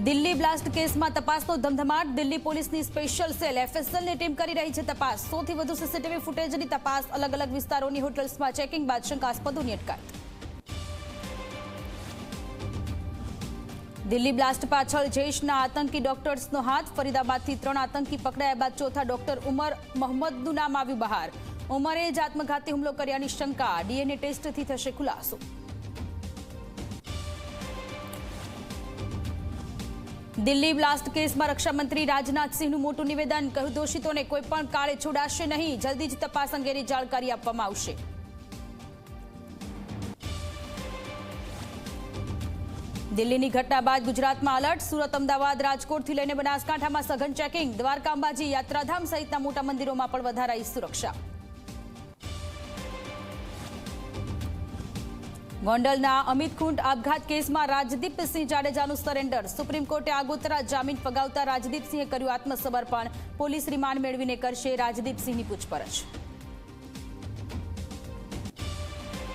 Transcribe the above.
Delhi blast કેસમાં તપાસનો ધમધમાટ। દિલ્હી પોલીસની સ્પેશિયલ સેલ એફએસએલની ટીમ કરી રહી છે તપાસ। 100થી વધુ સીસીટીવી ફૂટેજની તપાસ। અલગ અલગ વિસ્તારોની હોટલ્સમાં ચેકિંગ બાદ શંકાસ્પદોની અટકાયત। દિલ્હી બ્લાસ્ટ પાછળ જૈશના આતંકી ડોક્ટર્સનો હાથ। ફરીદાબાદથી 3 આતંકી પકડાયા બાદ ચોથા ડોક્ટર ઉમર મોહમ્મદનું નામ આવ્યું બહાર। ઉમરે જ આત્મઘાતી હુમલો કર્યાની શંકા। ડીએનએ ટેસ્ટથી થશે ખુલાસો। દિલ્હી બ્લાસ્ટ કેસમાં રક્ષામંત્રી રાજનાથસિંહનું મોટું નિવેદન। કહ્યું, દોષિતોને કોઈ પણ કાળે છોડાશે નહીં। જલ્દી જ તપાસ અંગેની જાણકારી આપવામાં આવશે। દિલ્હીની ઘટના બાદ ગુજરાતમાં એલર્ટ। સુરત, અમદાવાદ, રાજકોટથી લઈને બનાસકાંઠામાં સઘન ચેકિંગ। દ્વારકા, અંબાજી, યાત્રાધામ સહિતના મોટા મંદિરોમાં પણ વધારાઈ સુરક્ષા। ગોંડલના અમિત ખૂંટ આપઘાત કેસમાં રાજદીપસિંહ જાડેજાનું સરેન્ડર। સુપ્રીમ કોર્ટે આગોતરા જામીન ફગાવતા રાજદીપસિંહે કર્યું આત્મસમર્પણ। પોલીસ રિમાન્ડ મેળવીને કરશે રાજદીપસિંહની પૂછપરછ।